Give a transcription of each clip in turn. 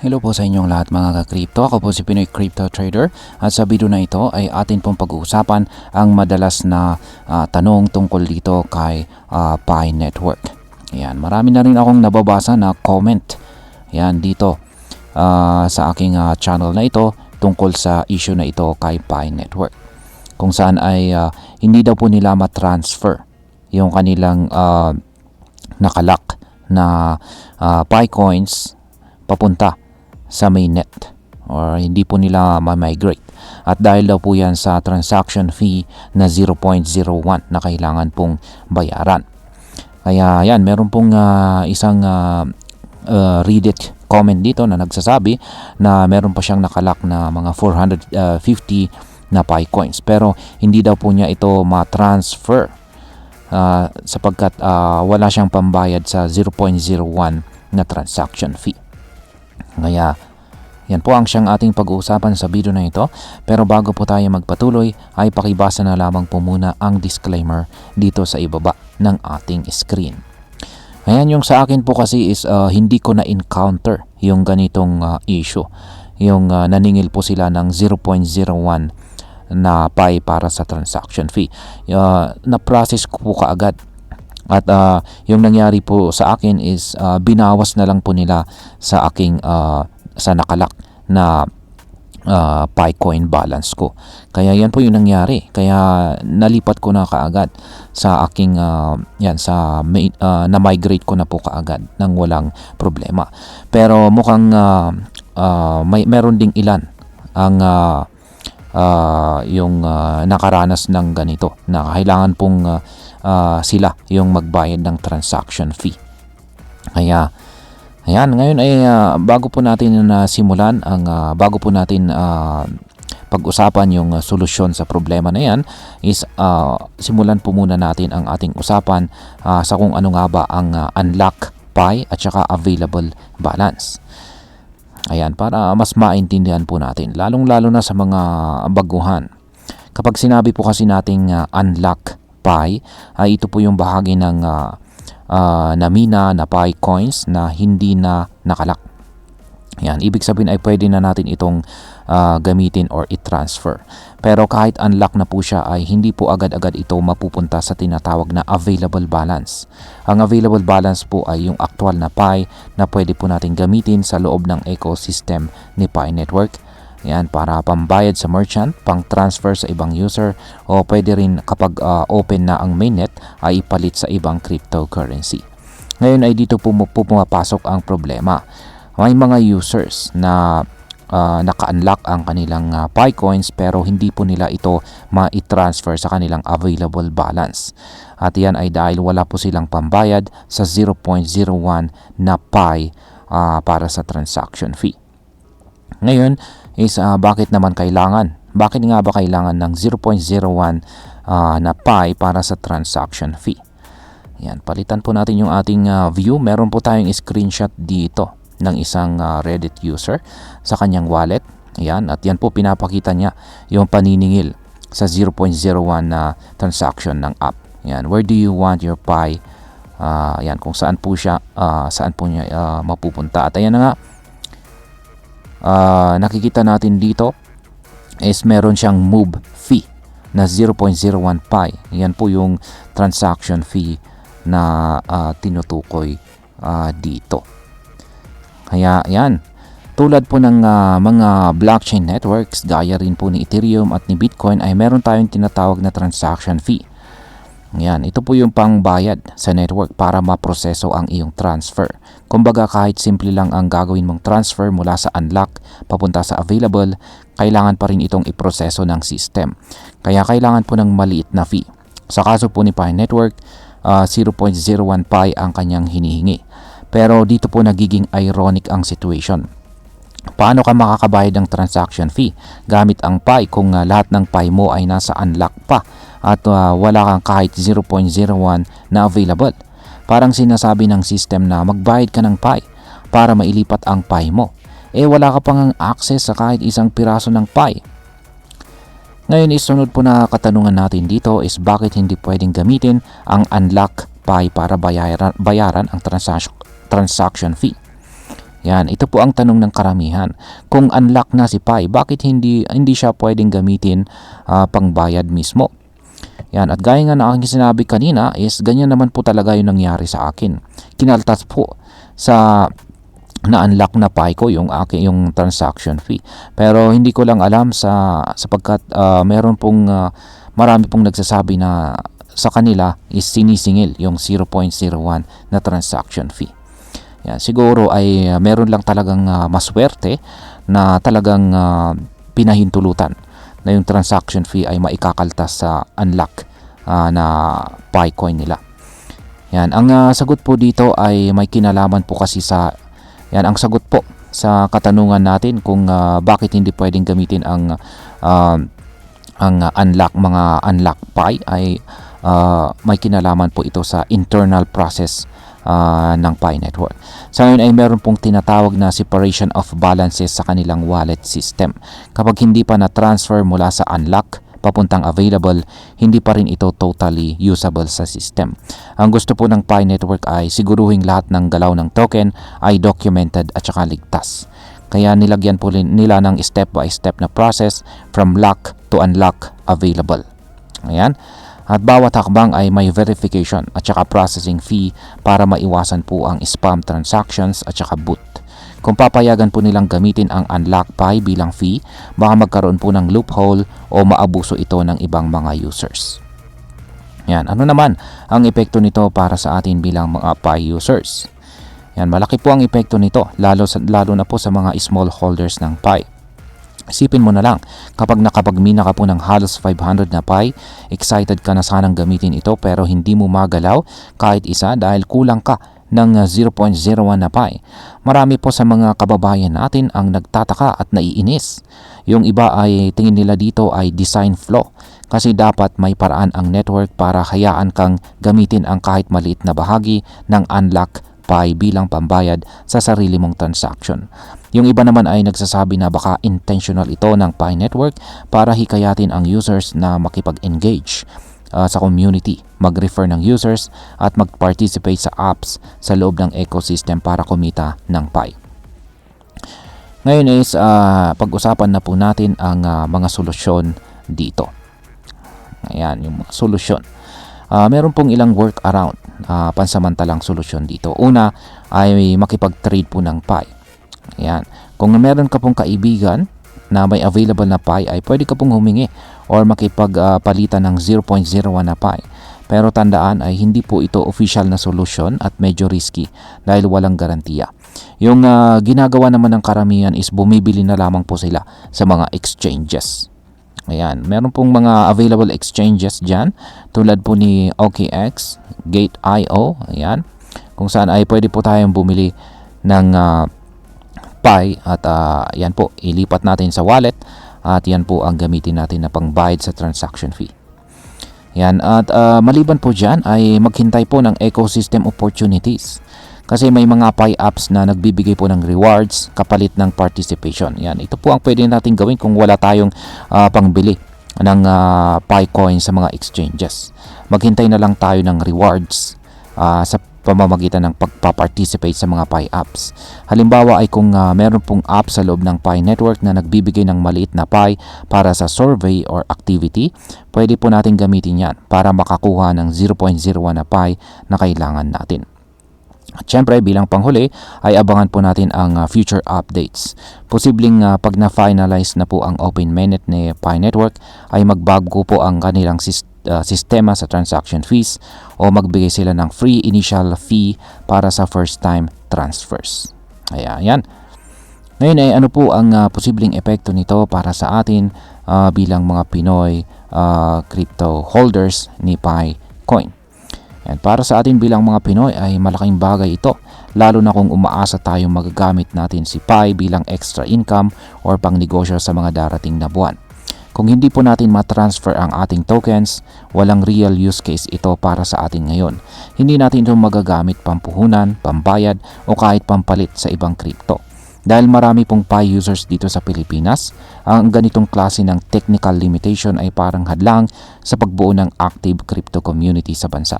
Hello po sa inyong lahat mga ka-crypto. Ako po si Pinoy Crypto Trader at sa video na ito ay atin pong pag-uusapan ang madalas na tanong tungkol dito kay Pi Network. Yan, marami na rin akong nababasa na comment yan dito sa aking channel na ito tungkol sa issue na ito kay Pi Network. Kung saan ay hindi daw po nila matransfer yung kanilang nakalak na Pi coins papunta sa mainnet or hindi po nila ma-migrate. At dahil daw po yan sa transaction fee na 0.01 na kailangan pong bayaran. Kaya yan, meron pong isang Reddit comment dito na nagsasabi na meron pa siyang nakalak na mga 450 na Pi coins. Pero hindi daw po niya ito ma-transfer sapagkat wala siyang pambayad sa 0.01 na transaction fee. Kaya yan po ang siyang ating pag-uusapan sa video na ito. Pero bago po tayo magpatuloy ay pakibasa na lamang po muna ang disclaimer dito sa ibaba ng ating screen. Ayan, yung sa akin po kasi is hindi ko na-encounter yung ganitong issue. Yung naningil po sila ng 0.01 na Pi para sa transaction fee. Na-process ko po kaagad. At yung nangyari po sa akin is binawas na lang po nila sa aking sa nakalak na Pi coin balance ko. Kaya yan po yung nangyari. Kaya nalipat ko na kaagad sa aking na-migrate ko na po kaagad nang walang problema. Pero mukhang meron ding ilan ang nakaranas ng ganito na kailangan pong sila yung magbayad ng transaction fee. Kaya ayan, ngayon ay bago po natin simulan ang bago po natin pag-usapan yung solusyon sa problema na yan is simulan po muna natin ang ating usapan sa kung ano nga ba ang unlock Pi at saka available balance. Ayan, para mas maintindihan po natin, lalong-lalo na sa mga baguhan. Kapag sinabi po kasi nating unlock Pi, ito po yung bahagi ng namina na Pi coins na hindi na nakalak. Yan, ibig sabihin ay pwede na natin itong gamitin or i-transfer. Pero kahit unlock na po siya ay hindi po agad-agad ito mapupunta sa tinatawag na available balance. Ang available balance po ay yung actual na Pi na pwede po natin gamitin sa loob ng ecosystem ni Pi Network. Yan, para pambayad sa merchant, pang transfer sa ibang user, o pwede rin kapag open na ang mainnet ay ipalit sa ibang cryptocurrency. Ngayon ay dito po pumapasok ang problema. May mga users na naka-unlock ang kanilang Pi coins pero hindi po nila ito ma-transfer sa kanilang available balance. At yan ay dahil wala po silang pambayad sa 0.01 na Pi para sa transaction fee. Ngayon is bakit naman kailangan? Bakit nga ba kailangan ng 0.01 na Pi para sa transaction fee? Yan, palitan po natin yung ating view. Meron po tayong screenshot dito ng isang Reddit user sa kanyang wallet. Yan, at yan po pinapakita niya yung paniningil sa 0.01 na transaction ng app. Yan, where do you want your Pi? Yan, kung saan po siya, saan po niya mapupunta. At ayan na nga, nakikita natin dito is meron siyang move fee na 0.01 Pi. Yan po yung transaction fee na tinutukoy dito. Kaya yan, tulad po ng mga blockchain networks gaya rin po ni Ethereum at ni Bitcoin ay meron tayong tinatawag na transaction fee. Yan, ito po yung pangbayad sa network para maproseso ang iyong transfer. Kumbaga kahit simple lang ang gagawin mong transfer mula sa unlock papunta sa available, kailangan pa rin itong iproseso ng system. Kaya kailangan po ng maliit na fee. Sa kaso po ni Pi Network, 0.01 Pi ang kanyang hinihingi. Pero dito po nagiging ironic ang situation. Paano ka makakabayad ng transaction fee gamit ang Pi kung lahat ng Pi mo ay nasa unlock pa at wala kang kahit 0.01 na available? Parang sinasabi ng system na magbayad ka ng Pi para mailipat ang Pi mo. Wala ka pang access sa kahit isang piraso ng Pi. Ngayon, isunod po na katanungan natin dito is bakit hindi pwedeng gamitin ang unlock Pi para bayaran ang transaction fee. Yan, ito po ang tanong ng karamihan. Kung unlock na si Pi, bakit hindi siya pwedeng gamitin pangbayad mismo? Yan, at gaya nga na aking sinabi kanina is ganyan naman po talaga yung nangyari sa akin. Kinaltas po sa na-unlock na Pi ko yung transaction fee. Pero hindi ko lang alam sapagkat meron pong marami pong nagsasabi na sa kanila is sinisingil yung 0.01 na transaction fee. Yan, siguro ay meron lang talagang maswerte na talagang pinahintulutan na yung transaction fee ay maikakaltas sa unlock na Picoin nila. Yan, ang sagot po dito ay may kinalaman po kasi ang sagot po sa katanungan natin kung bakit hindi pwedeng gamitin ang mga unlock Pi ay may kinalaman po ito sa internal process ng Pi Network. Sa ngayon ay meron pong tinatawag na separation of balances sa kanilang wallet system. Kapag hindi pa na-transfer mula sa unlock papuntang available, hindi pa rin ito totally usable sa system. Ang gusto po ng Pi Network ay siguruhing lahat ng galaw ng token ay documented at saka ligtas. Kaya nilagyan po nila ng step by step na process from lock to unlock available. Ayan. At bawat hakbang ay may verification at saka processing fee para maiwasan po ang spam transactions at saka boot. Kung papayagan po nilang gamitin ang unlock Pi bilang fee, baka magkaroon po ng loophole o maabuso ito ng ibang mga users. Yan, ano naman ang epekto nito para sa atin bilang mga Pi users? Yan, malaki po ang epekto nito lalo na po sa mga small holders ng Pi. Isipin mo na lang, kapag nakapagmina ka po ng halos 500 na Pi, excited ka na sanang gamitin ito pero hindi mo magalaw kahit isa dahil kulang ka ng 0.01 na Pi. Marami po sa mga kababayan natin ang nagtataka at naiinis. Yung iba ay tingin nila dito ay design flaw kasi dapat may paraan ang network para hayaan kang gamitin ang kahit maliit na bahagi ng unlock Pi bilang pambayad sa sarili mong transaction. Yung iba naman ay nagsasabi na baka intentional ito ng Pi Network para hikayatin ang users na makipag-engage sa community, mag-refer ng users at mag-participate sa apps sa loob ng ecosystem para kumita ng Pi. Ngayon is pag-usapan na po natin ang mga solusyon dito. Ayan, yung mga solusyon. Meron pong ilang workaround, pansamantalang solusyon dito. Una ay makipag-trade po ng Pi. Ayan. Kung meron ka pong kaibigan na may available na Pi ay pwede ka pong humingi or makipagpalitan ng 0.01 na Pi. Pero tandaan ay hindi po ito official na solution at medyo risky dahil walang garantiya. Yung ginagawa naman ng karamihan is bumibili na lamang po sila sa mga exchanges. Ayan, meron pong mga available exchanges dyan tulad po ni OKX, Gate.io, ayan, kung saan ay pwede po tayong bumili ng Pi at yan po, ilipat natin sa wallet at yan po ang gamitin natin na pangbayad sa transaction fee. Yan, at maliban po dyan ay maghintay po ng ecosystem opportunities. Kasi may mga Pi apps na nagbibigay po ng rewards kapalit ng participation. Yan, ito po ang pwede natin gawin kung wala tayong pangbili ng Pi coin sa mga exchanges. Maghintay na lang tayo ng rewards sa pamamagitan ng pagpa-participate sa mga Pi apps. Halimbawa ay kung meron pong app sa loob ng Pi Network na nagbibigay ng maliit na Pi para sa survey or activity, pwede po natin gamitin yan para makakuha ng 0.01 na Pi na kailangan natin. At syempre bilang panghuli ay abangan po natin ang future updates. Posibleng pag na-finalize na po ang open mainnet ni Pi Network ay magbago po ang kanilang sistema sa transaction fees o magbigay sila ng free initial fee para sa first time transfers. Ayan. Ngayon ay ano po ang posibleng epekto nito para sa atin bilang mga Pinoy crypto holders ni Pi Coin. Yan, para sa atin bilang mga Pinoy ay malaking bagay ito, lalo na kung umaasa tayong magagamit natin si Pi bilang extra income or pang negosyo sa mga darating na buwan. Kung hindi po natin matransfer ang ating tokens, walang real use case ito para sa atin ngayon. Hindi natin ito magagamit pampuhunan, pambayad o kahit pampalit sa ibang crypto. Dahil marami pong Pi users dito sa Pilipinas, ang ganitong klase ng technical limitation ay parang hadlang sa pagbuo ng active crypto community sa bansa.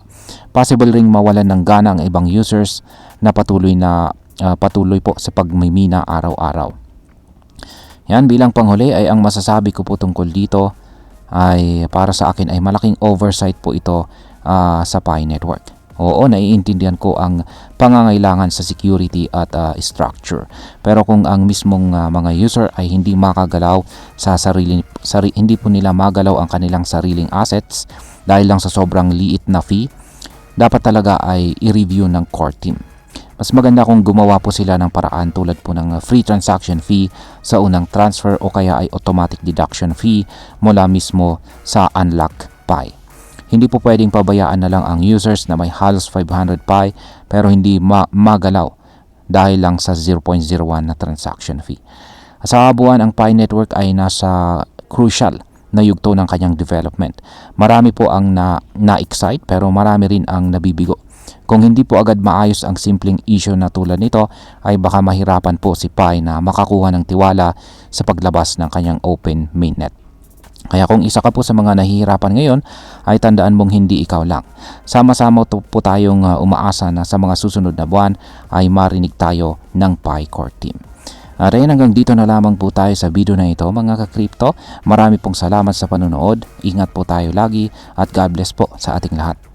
Possible ring mawalan ng gana ang ibang users na patuloy na patuloy po sa pagmimina araw-araw. Yan, bilang panghuli ay ang masasabi ko po tungkol dito ay para sa akin ay malaking oversight po ito sa Pi Network. Oo, naiintindihan ko ang pangangailangan sa security at structure. Pero kung ang mismong mga user ay hindi makagalaw sa hindi po nila magalaw ang kanilang sariling assets dahil lang sa sobrang liit na fee, dapat talaga ay i-review ng core team. Mas maganda kung gumawa po sila ng paraan tulad po ng free transaction fee sa unang transfer o kaya ay automatic deduction fee mula mismo sa Unlock Pi. Hindi po pwedeng pabayaan na lang ang users na may halos 500 Pi pero hindi magalaw dahil lang sa 0.01 na transaction fee. Sa buwan, ang Pi Network ay nasa crucial na yugto ng kanyang development. Marami po ang na-excite pero marami rin ang nabibigo. Kung hindi po agad maayos ang simpleng issue na tulad nito, ay baka mahirapan po si Pi na makakuha ng tiwala sa paglabas ng kanyang open mainnet. Kaya kung isa ka po sa mga nahihirapan ngayon, ay tandaan mong hindi ikaw lang. Sama-sama po tayong umaasa na sa mga susunod na buwan ay marinig tayo ng Pi Core Team. At hanggang dito na lamang po tayo sa video na ito mga ka-crypto. Marami pong salamat sa panonood. Ingat po tayo lagi at God bless po sa ating lahat.